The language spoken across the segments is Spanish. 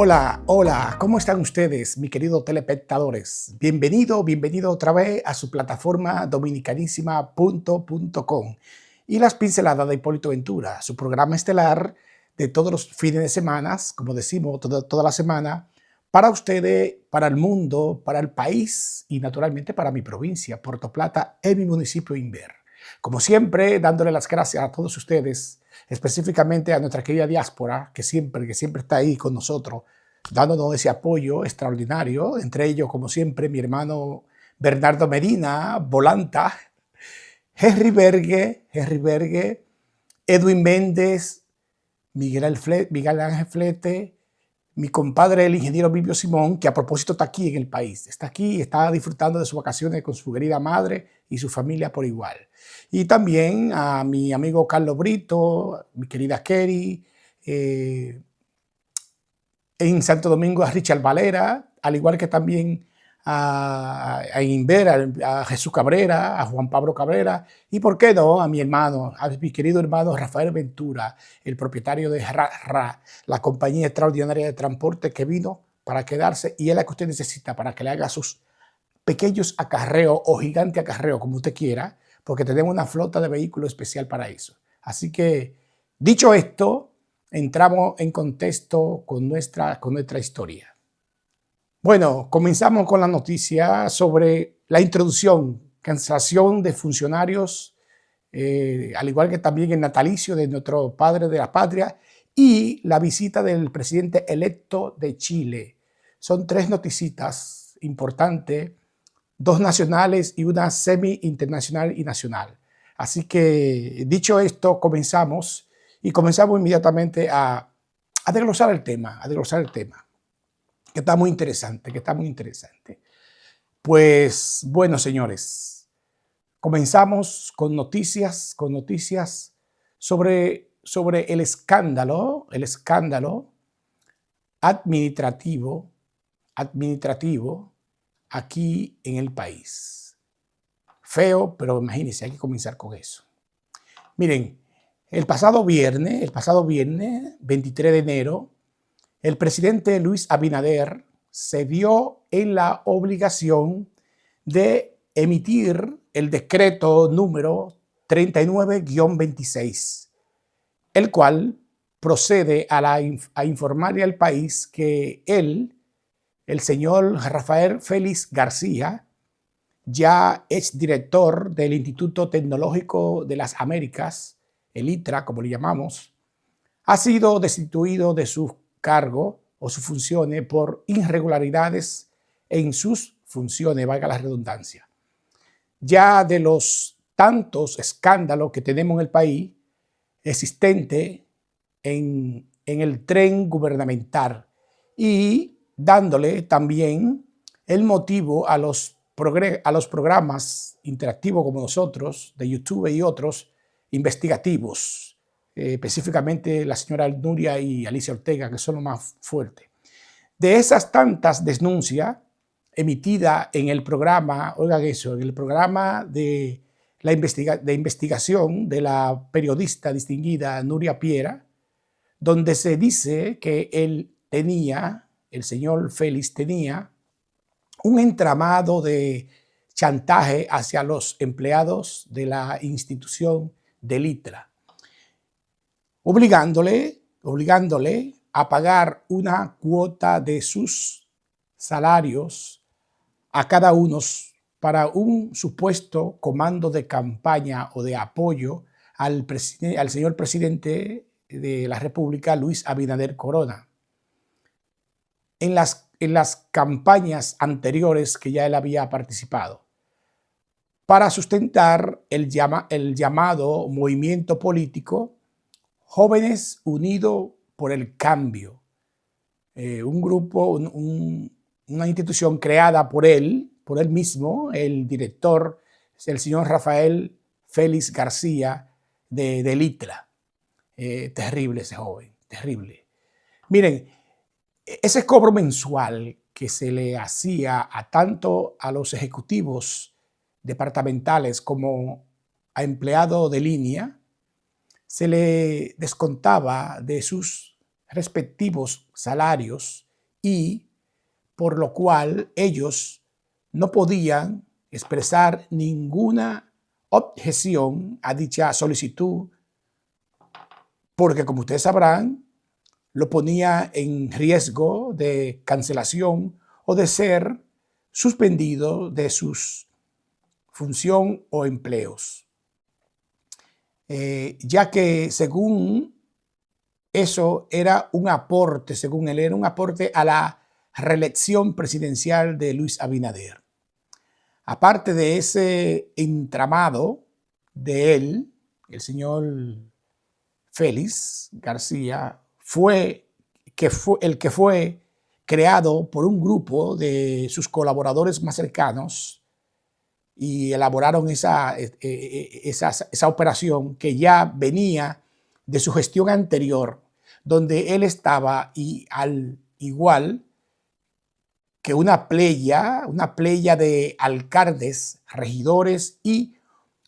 Hola, hola, ¿cómo están ustedes, mi querido telespectadores? Bienvenido otra vez a su plataforma dominicanísima.com y las pinceladas de Hipólito Ventura, su programa estelar de todos los fines de semana, como decimos, toda la semana, para ustedes, para el mundo, para el país y naturalmente para mi provincia, Puerto Plata, en mi municipio Inver. Como siempre, dándole las gracias a todos ustedes, específicamente a nuestra querida diáspora, que siempre está ahí con nosotros, dándonos ese apoyo extraordinario, entre ellos, como siempre, mi hermano Bernardo Medina, Volanta, Henry Berge, Edwin Méndez, Miguel Ángel Flete, mi compadre el ingeniero Vivio Simón, que a propósito está aquí en el país, está aquí, está disfrutando de sus vacaciones con su querida madre y su familia por igual. Y también a mi amigo Carlos Brito, mi querida Kerry, en Santo Domingo a Richard Valera, al igual que también a Inver, a Jesús Cabrera, a Juan Pablo Cabrera, y por qué no, a mi hermano, a mi querido hermano Rafael Ventura, el propietario de RA, la compañía extraordinaria de transporte que vino para quedarse y es la que usted necesita para que le haga sus pequeños acarreos o gigante acarreo, como usted quiera, porque tenemos una flota de vehículos especial para eso. Así que, dicho esto, entramos en contexto con nuestra historia. Bueno, comenzamos con la noticia sobre la introducción, cancelación de funcionarios, al igual que también el natalicio de nuestro padre de la patria y la visita del presidente electo de Chile. Son tres noticitas importantes, dos nacionales y una semi-internacional y nacional. Así que, dicho esto, comenzamos inmediatamente a desglosar el tema, que está muy interesante, Pues, bueno, señores, comenzamos con noticias sobre el escándalo administrativo aquí en el país. Feo, pero imagínense, hay que comenzar con eso. Miren, el pasado viernes 23 de enero, el presidente Luis Abinader se vio en la obligación de emitir el decreto número 39-26, el cual procede a informarle al país que él, el señor Rafael Félix García, ya es director del Instituto Tecnológico de las Américas, el ITRA, como le llamamos, ha sido destituido de su cargo o sus funciones por irregularidades en sus funciones, valga la redundancia. Ya de los tantos escándalos que tenemos en el país existente en el tren gubernamental y dándole también el motivo a los programas interactivos como nosotros, de YouTube y otros, investigativos, específicamente la señora Nuria y Alicia Ortega, que son los más fuertes. De esas tantas denuncias emitidas en el programa, oigan eso, en el programa de investigación de la periodista distinguida Nuria Piera, donde se dice que el señor Félix tenía un entramado de chantaje hacia los empleados de la institución del ITRA, obligándole a pagar una cuota de sus salarios a cada uno para un supuesto comando de campaña o de apoyo al señor presidente de la República, Luis Abinader Corona. En las campañas anteriores que ya él había participado, para sustentar el llamado movimiento político Jóvenes Unidos por el Cambio, un grupo, una institución creada por él mismo, el director, el señor Rafael Félix García de ITRA. Terrible ese joven, terrible. Miren, ese cobro mensual que se le hacía tanto a los ejecutivos departamentales como a empleados de línea, se le descontaba de sus respectivos salarios y por lo cual ellos no podían expresar ninguna objeción a dicha solicitud, porque como ustedes sabrán, lo ponía en riesgo de cancelación o de ser suspendido de sus función o empleos, ya que según eso era un aporte, según él, era un aporte a la reelección presidencial de Luis Abinader. Aparte de ese entramado de él, el señor Félix García fue el que fue creado por un grupo de sus colaboradores más cercanos y elaboraron esa operación que ya venía de su gestión anterior, donde él estaba y al igual que una playa de alcaldes, regidores y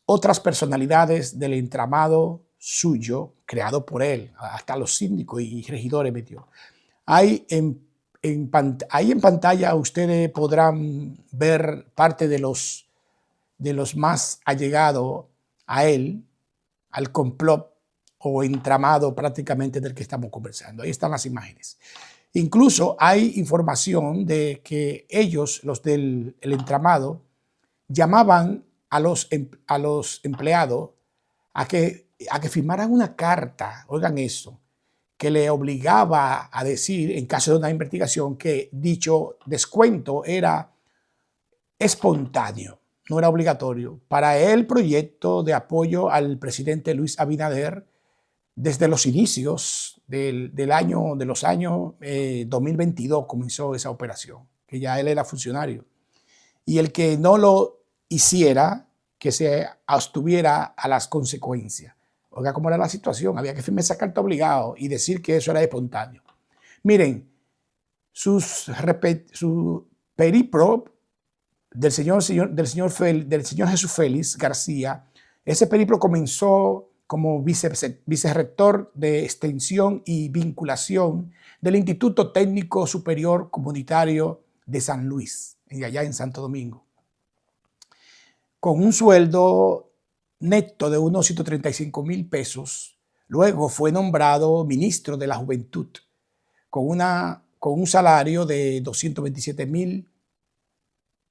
otras personalidades del entramado suyo, creado por él, hasta los síndicos y regidores metió. Ahí en pantalla ustedes podrán ver parte de los más allegados a él, al complot o entramado prácticamente del que estamos conversando. Ahí están las imágenes. Incluso hay información de que ellos, los del entramado, llamaban a los empleados a que firmaran una carta, oigan eso, que le obligaba a decir, en caso de una investigación, que dicho descuento era espontáneo, no era obligatorio, para el proyecto de apoyo al presidente Luis Abinader desde los inicios de los años 2022 comenzó esa operación, que ya él era funcionario. Y el que no lo hiciera, que se abstuviera a las consecuencias. Oiga, cómo era la situación, había que firmar esa carta obligado y decir que eso era espontáneo. Miren, su periplo del señor Jesús Félix García, ese periplo comenzó como vicerrector de extensión y vinculación del Instituto Técnico Superior Comunitario de San Luis, allá en Santo Domingo, con un sueldo neto de unos 135,000 pesos. Luego fue nombrado ministro de la Juventud con un salario de 227,000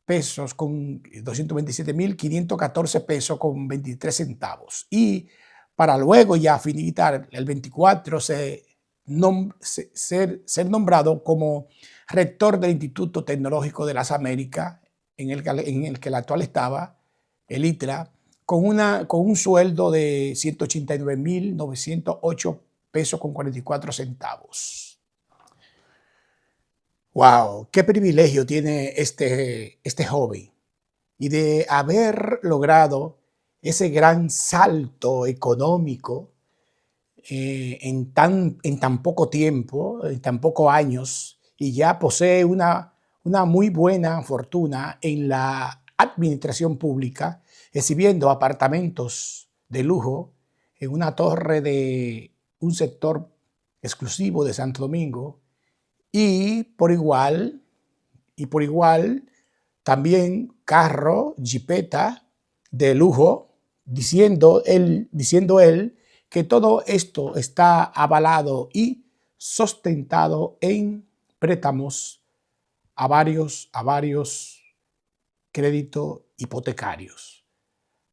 pesos, con 227,514 pesos con 23 centavos. Y para luego ya finiquitar el 24 ser nombrado como rector del Instituto Tecnológico de las Américas, en el que el actual estaba, el ITRA, con un sueldo de 189,908 pesos con 44 centavos. ¡Wow! ¡Qué privilegio tiene este joven! Y de haber logrado ese gran salto económico en tan poco tiempo, en tan pocos años, y ya posee una muy buena fortuna en la administración pública, exhibiendo apartamentos de lujo en una torre de un sector exclusivo de Santo Domingo, y por igual también carro, jipeta de lujo, diciendo él que todo esto está avalado y sustentado en préstamos a varios créditos hipotecarios.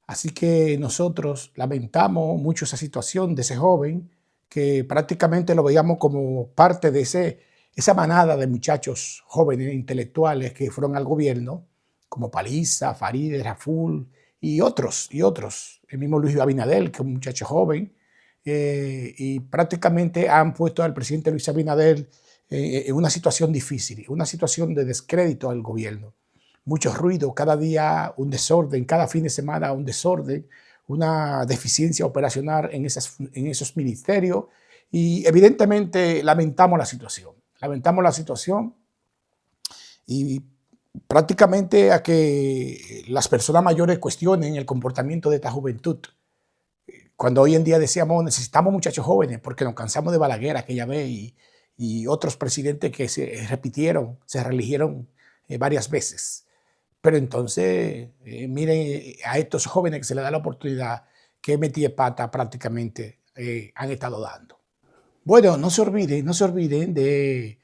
Así que nosotros lamentamos mucho esa situación de ese joven, que prácticamente lo veíamos como parte de esa manada de muchachos jóvenes intelectuales que fueron al gobierno, como Paliza, Farideh Raful y otros. El mismo Luis Abinader, que es un muchacho joven, y prácticamente han puesto al presidente Luis Abinader en una situación difícil, una situación de descrédito al gobierno. Mucho ruido, cada día un desorden, cada fin de semana un desorden, una deficiencia operacional en esos ministerios, y evidentemente lamentamos la situación. Y prácticamente a que las personas mayores cuestionen el comportamiento de esta juventud. Cuando hoy en día decíamos, necesitamos muchachos jóvenes porque nos cansamos de Balaguer aquella vez y y otros presidentes que se repitieron, se reeligieron varias veces. Pero entonces, miren a estos jóvenes que se les da la oportunidad, que metí de pata prácticamente han estado dando. Bueno, no se olviden de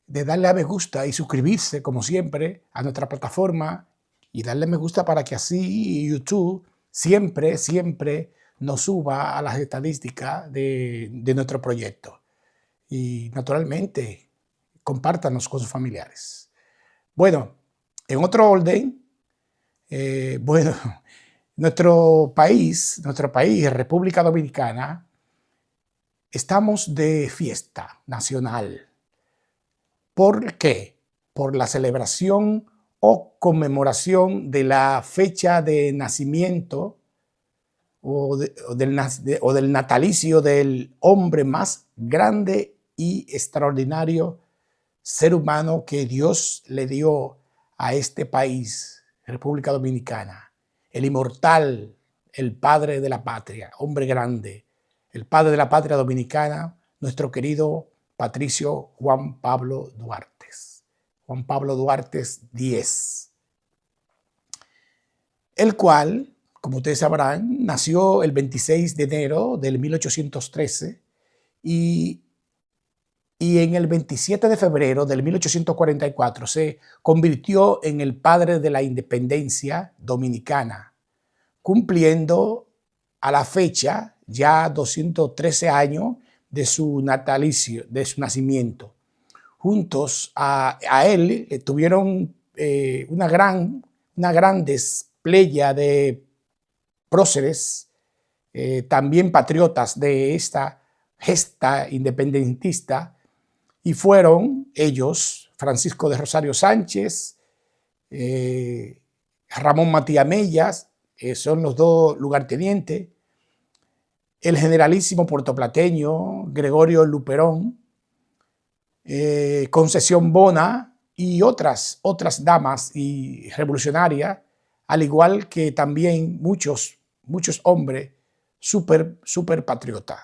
darle a me gusta y suscribirse, como siempre, a nuestra plataforma y darle me gusta para que así YouTube siempre nos suba a las estadísticas de nuestro proyecto. Y naturalmente, compártanos con sus familiares. Bueno, en otro orden, bueno, nuestro país, República Dominicana, estamos de fiesta nacional. ¿Por qué? Por la celebración o conmemoración de la fecha de nacimiento o del natalicio del hombre más grande y extraordinario ser humano que Dios le dio a este país, República Dominicana. El inmortal, el padre de la patria, hombre grande, el padre de la patria dominicana, nuestro querido Patricio Juan Pablo Duarte. Juan Pablo Duarte X, el cual, como ustedes sabrán, nació el 26 de enero del 1813 y en el 27 de febrero del 1844 se convirtió en el padre de la independencia dominicana, cumpliendo a la fecha ya 213 años de su natalicio, de su nacimiento. Juntos a él tuvieron una gran playa de próceres, también patriotas de esta gesta independentista, y fueron ellos Francisco de Rosario Sánchez, Ramón Matías Mellas, son los dos lugartenientes, el generalísimo puertoplateño Gregorio Luperón, Concesión Bona y otras damas y revolucionarias, al igual que también muchos hombres súper patriotas.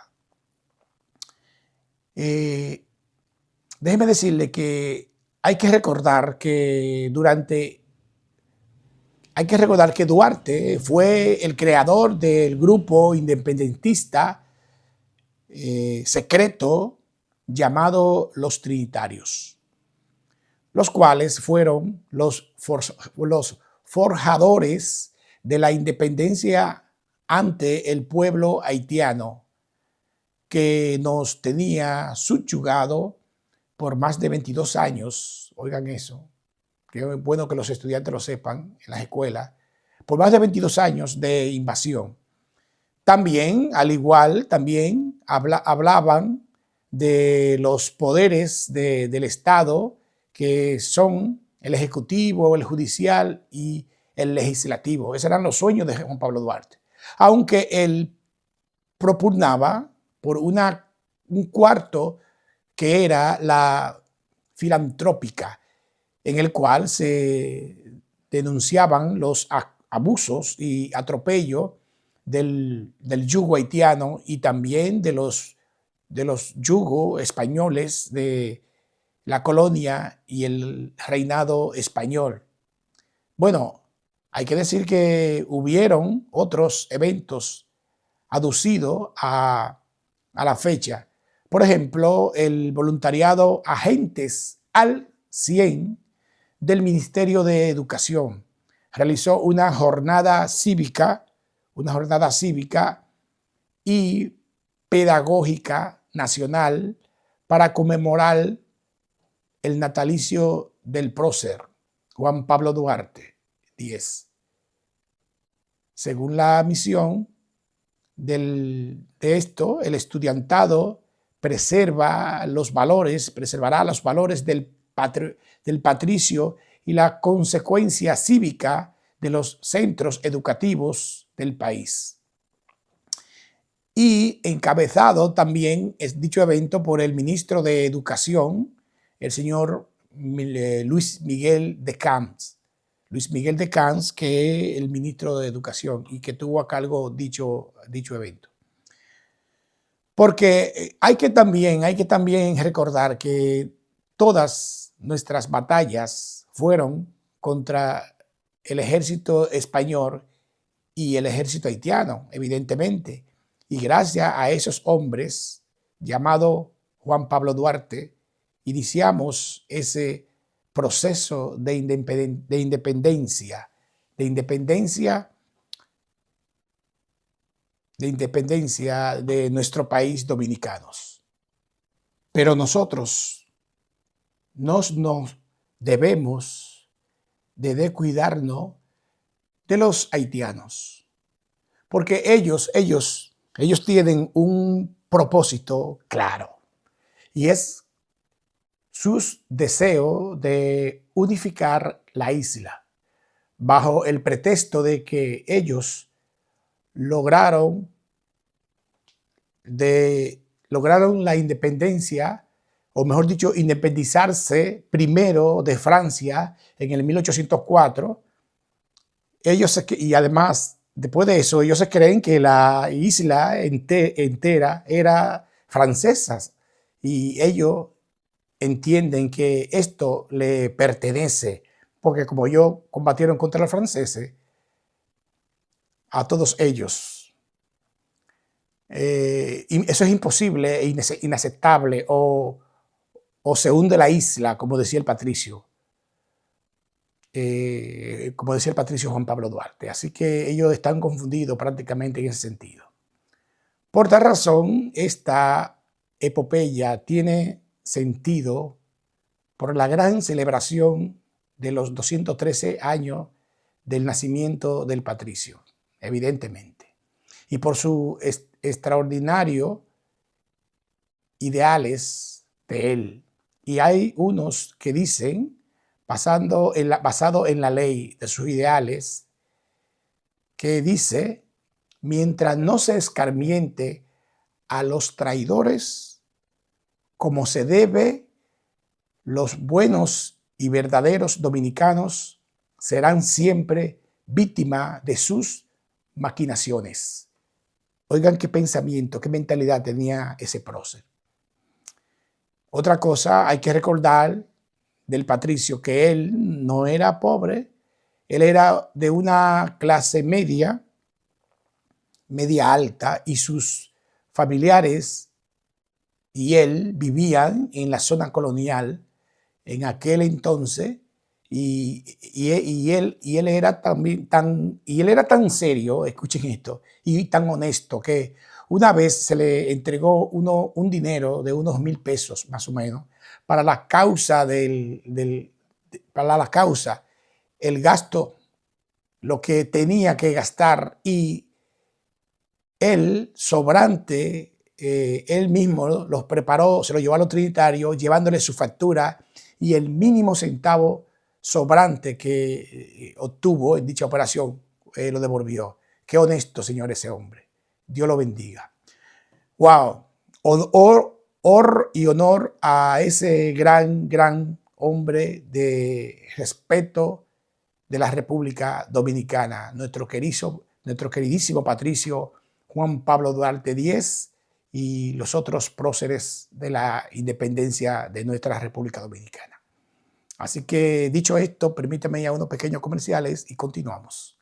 Déjeme decirle que hay que recordar que Duarte fue el creador del grupo independentista secreto llamado los Trinitarios, los cuales fueron los forjadores de la independencia ante el pueblo haitiano, que nos tenía subyugado por más de 22 años, oigan eso, que es bueno que los estudiantes lo sepan en las escuelas, por más de 22 años de invasión. También, al igual, hablaban de los poderes del Estado, que son el Ejecutivo, el Judicial y el Legislativo. Esos eran los sueños de Juan Pablo Duarte. Aunque él propugnaba por un cuarto que era la filantrópica, en el cual se denunciaban los abusos y atropellos del yugo haitiano y también de los yugos españoles de la colonia y el reinado español. Bueno, hay que decir que hubieron otros eventos aducidos a la fecha. Por ejemplo, el voluntariado Agentes al 100 del Ministerio de Educación realizó una jornada cívica y pedagógica nacional para conmemorar el natalicio del prócer Juan Pablo Duarte X. Según la misión de esto, el estudiantado preservará los valores del patricio y la consecuencia cívica de los centros educativos del país. Y encabezado también es dicho evento por el ministro de Educación, el señor Luis Miguel de Camps. Que es el ministro de Educación y que tuvo a cargo dicho evento. Porque hay que también recordar que todas nuestras batallas fueron contra el ejército español y el ejército haitiano, evidentemente. Y gracias a esos hombres, llamado Juan Pablo Duarte, iniciamos ese proceso de independencia, de independencia de nuestro país dominicanos. Pero nosotros nos debemos de descuidarnos de los haitianos, porque ellos tienen un propósito claro, y es sus deseos de unificar la isla, bajo el pretexto de que ellos lograron la independencia, o mejor dicho, independizarse primero de Francia en el 1804. Y además, después de eso, ellos se creen que la isla entera era francesa, y ellos entienden que esto le pertenece, porque como ellos combatieron contra los franceses, a todos ellos. Y eso es imposible e inaceptable, o se hunde la isla, como decía el patricio. Como decía el patricio Juan Pablo Duarte. Así que ellos están confundidos prácticamente en ese sentido. Por tal razón, esta epopeya tiene sentido por la gran celebración de los 213 años del nacimiento del patricio, evidentemente, y por sus extraordinarios ideales de él. Y hay unos que dicen, basado en la ley de sus ideales, que dice: mientras no se escarmiente a los traidores, como se debe, los buenos y verdaderos dominicanos serán siempre víctimas de sus maquinaciones. Oigan qué pensamiento, qué mentalidad tenía ese prócer. Otra cosa, hay que recordar del patricio que él no era pobre, él era de una clase media alta, y sus familiares y él vivían en la zona colonial en aquel entonces, y él era tan serio, escuchen esto, y tan honesto, que una vez se le entregó un dinero de unos 1,000 pesos más o menos para la causa el gasto, lo que tenía que gastar, y el sobrante él mismo los preparó, se lo llevó a los trinitarios, llevándole su factura, y el mínimo centavo sobrante que obtuvo en dicha operación lo devolvió. Qué honesto, señor, ese hombre. Dios lo bendiga. ¡Wow! Y honor a ese gran hombre de respeto de la República Dominicana, nuestro queridísimo patricio Juan Pablo Duarte Díez, y los otros próceres de la independencia de nuestra República Dominicana. Así que, dicho esto, permítame ya unos pequeños comerciales y continuamos.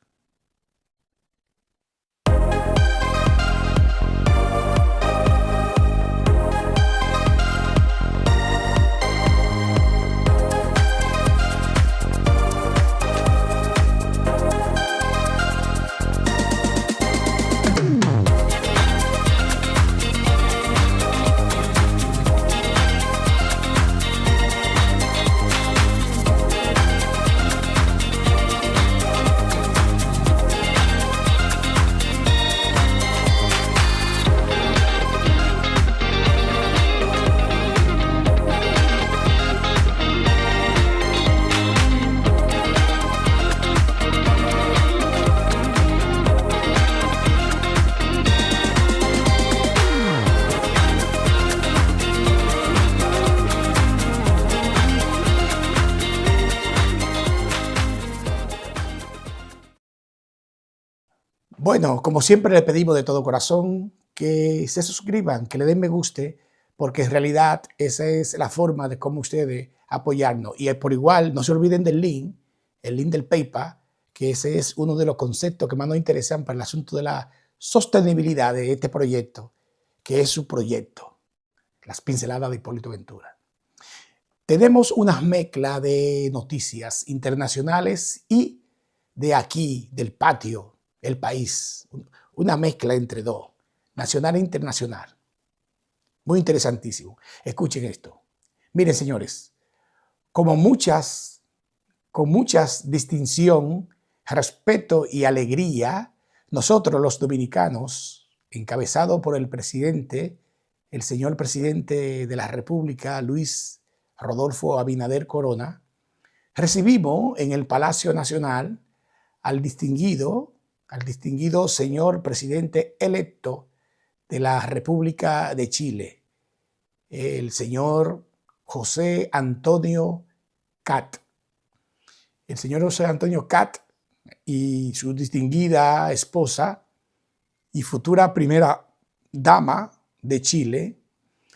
Bueno, como siempre le pedimos de todo corazón que se suscriban, que le den me guste, porque en realidad esa es la forma de cómo ustedes apoyarnos. Y por igual, no se olviden del link, el link del PayPal, que ese es uno de los conceptos que más nos interesan para el asunto de la sostenibilidad de este proyecto, que es su proyecto, las pinceladas de Hipólito Ventura. Tenemos una mezcla de noticias internacionales y de aquí, del patio, el país, una mezcla entre dos, nacional e internacional. Muy interesantísimo. Escuchen esto. Miren, señores, con muchas distinción, respeto y alegría, nosotros los dominicanos, encabezado por el presidente, el señor presidente de la República, Luis Rodolfo Abinader Corona, recibimos en el Palacio Nacional al distinguido señor presidente electo de la República de Chile, el señor José Antonio Cat. El señor José Antonio Cat y su distinguida esposa y futura primera dama de Chile,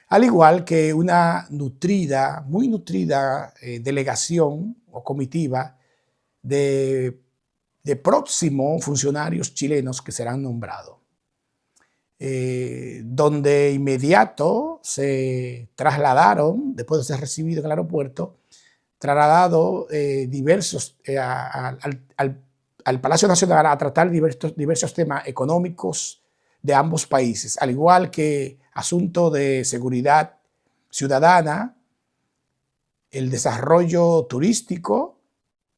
al igual que una nutrida, muy nutrida delegación o comitiva de próximos funcionarios chilenos que serán nombrados. Donde inmediato se trasladaron, después de ser recibidos en el aeropuerto, diversos al Palacio Nacional a tratar diversos temas económicos de ambos países, al igual que asuntos de seguridad ciudadana, el desarrollo turístico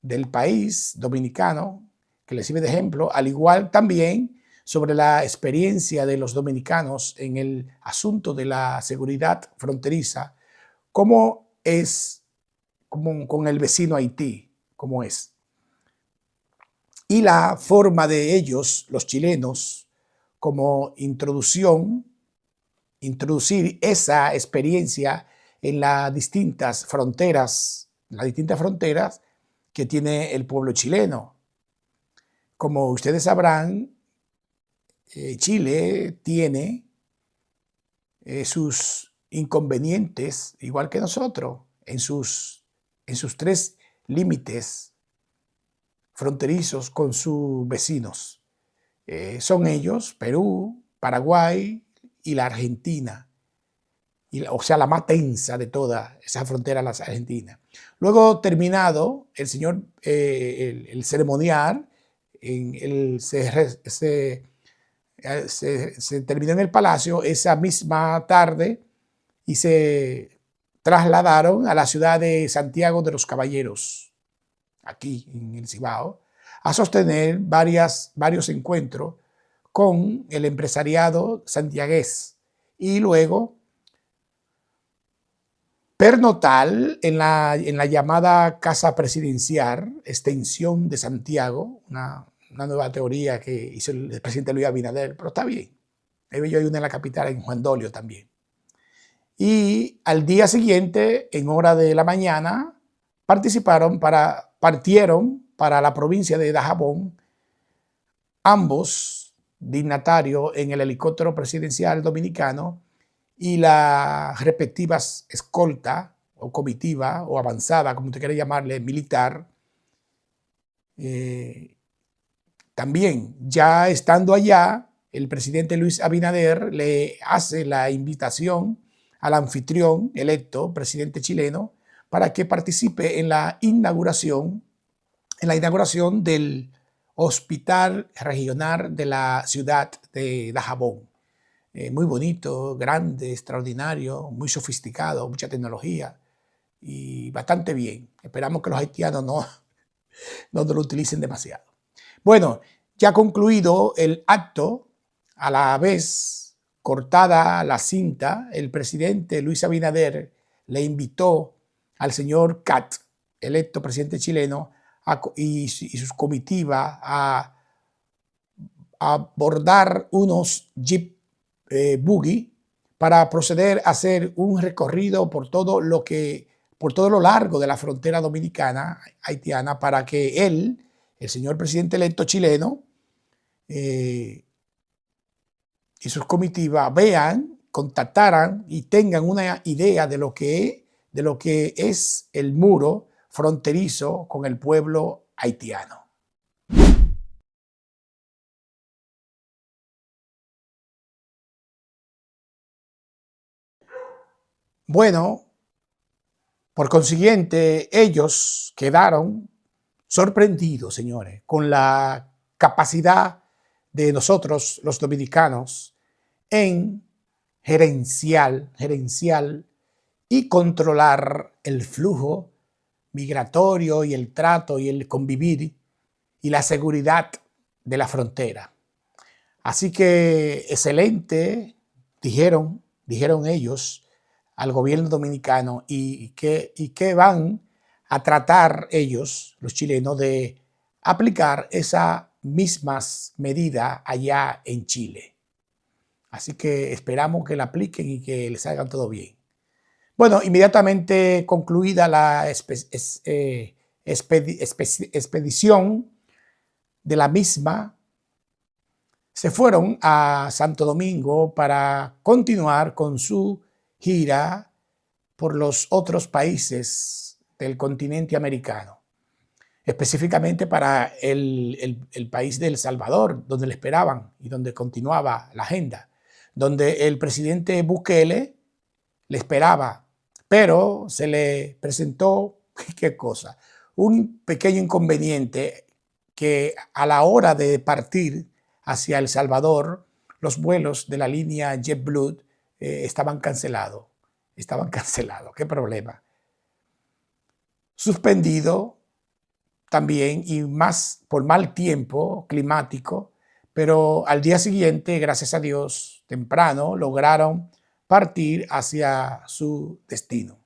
del país dominicano, que le sirve de ejemplo, al igual también sobre la experiencia de los dominicanos en el asunto de la seguridad fronteriza, cómo es con el vecino Haití, cómo es. Y la forma de ellos, los chilenos, como introducir esa experiencia en las distintas fronteras que tiene el pueblo chileno. Como ustedes sabrán, Chile tiene sus inconvenientes, igual que nosotros, en sus tres límites fronterizos con sus vecinos. Son ellos, Perú, Paraguay y la Argentina. O sea, la más tensa de toda esa frontera, la Argentina. Luego, terminado el ceremonial, se terminó en el Palacio esa misma tarde y se trasladaron a la ciudad de Santiago de los Caballeros, aquí en el Cibao, a sostener varios encuentros con el empresariado santiagués y luego pernotar en la llamada Casa Presidencial, extensión de Santiago, una nueva teoría que hizo el presidente Luis Abinader, pero está bien. Hay una en la capital, en Juan Dolio también. Y al día siguiente, en hora de la mañana, partieron para la provincia de Dajabón, ambos dignatarios en el helicóptero presidencial dominicano y las respectivas escolta o comitiva o avanzada, como usted quiera llamarle, militar. También, ya estando allá, el presidente Luis Abinader le hace la invitación al anfitrión electo, presidente chileno, para que participe en la inauguración del Hospital Regional de la ciudad de Dajabón. Muy bonito, grande, extraordinario, muy sofisticado, mucha tecnología y bastante bien. Esperamos que los haitianos no lo utilicen demasiado. Bueno, ya concluido el acto, a la vez cortada la cinta, el presidente Luis Abinader le invitó al señor Cat, electo presidente chileno, y sus comitivas a abordar unos jeep buggy para proceder a hacer un recorrido por todo lo largo de la frontera dominicana haitiana para que él, el señor presidente electo chileno, y sus comitivas vean, contactaran y tengan una idea de lo que es el muro fronterizo con el pueblo haitiano. Bueno, por consiguiente, ellos quedaron sorprendidos, señores, con la capacidad de nosotros, los dominicanos, en gerencial y controlar el flujo migratorio y el trato y el convivir y la seguridad de la frontera. Así que excelente, dijeron ellos al gobierno dominicano y que van a tratar ellos, los chilenos, de aplicar esas mismas medidas allá en Chile. Así que esperamos que la apliquen y que les hagan todo bien. Bueno, inmediatamente concluida la expedición de la misma, se fueron a Santo Domingo para continuar con su gira por los otros países del continente americano, específicamente para el país de El Salvador, donde le esperaban y donde continuaba la agenda, donde el presidente Bukele le esperaba, pero se le presentó, ¿qué cosa? Un pequeño inconveniente, que a la hora de partir hacia El Salvador, los vuelos de la línea JetBlue estaban cancelados. ¿Qué problema? Suspendido también, y más por mal tiempo climático, pero al día siguiente, gracias a Dios, temprano, lograron partir hacia su destino.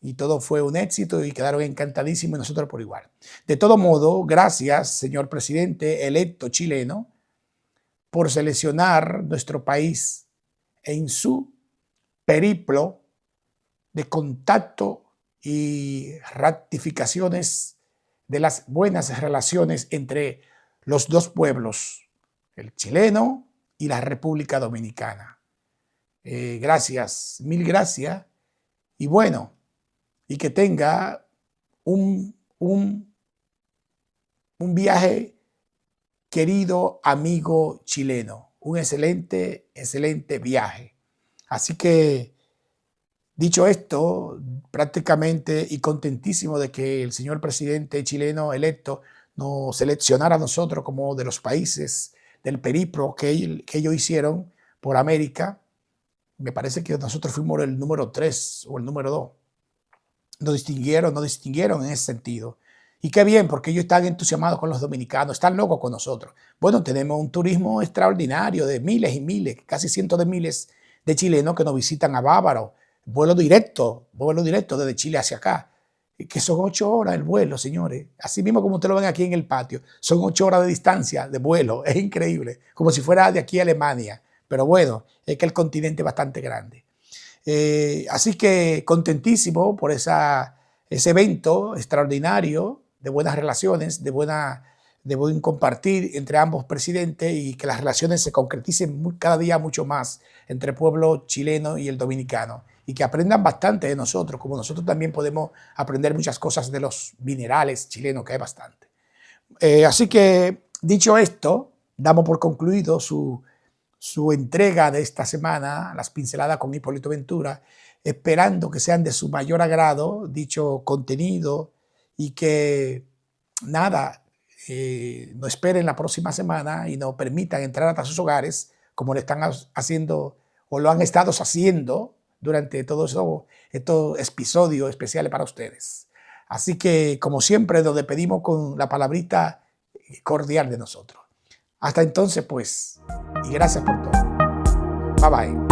Y todo fue un éxito y quedaron encantadísimos, y nosotros por igual. De todo modo, gracias, señor presidente electo chileno, por seleccionar nuestro país en su periplo de contacto y ratificaciones de las buenas relaciones entre los dos pueblos, el chileno y la República Dominicana. Gracias, mil gracias, y bueno, y que tenga un viaje, querido amigo chileno, un excelente viaje. Así que, dicho esto, prácticamente y contentísimo de que el señor presidente chileno electo nos seleccionara a nosotros como de los países del periplo que ellos hicieron por América. Me parece que nosotros fuimos el número 3 o el número 2. Nos distinguieron en ese sentido. Y qué bien, porque ellos están entusiasmados con los dominicanos, están locos con nosotros. Bueno, tenemos un turismo extraordinario de miles y miles, casi cientos de miles de chilenos que nos visitan a Bávaro. Vuelo directo desde Chile hacia acá, que son 8 horas el vuelo, señores. Así mismo como ustedes lo ven aquí en el patio, son 8 horas de distancia de vuelo. Es increíble, como si fuera de aquí a Alemania. Pero bueno, es que el continente es bastante grande. Así que contentísimo por ese evento extraordinario de buenas relaciones, de buen compartir entre ambos presidentes, y que las relaciones se concreticen cada día mucho más entre el pueblo chileno y el dominicano, y que aprendan bastante de nosotros, como nosotros también podemos aprender muchas cosas de los minerales chilenos, que hay bastante. Así que, dicho esto, damos por concluido su entrega de esta semana, las pinceladas con Hipólito Ventura, esperando que sean de su mayor agrado dicho contenido, y que nada, nos esperen la próxima semana y nos permitan entrar hasta sus hogares, como lo están haciendo o lo han estado haciendo durante todos estos episodios especiales para ustedes. Así que, como siempre, nos despedimos con la palabrita cordial de nosotros. Hasta entonces, pues, y gracias por todo. Bye bye.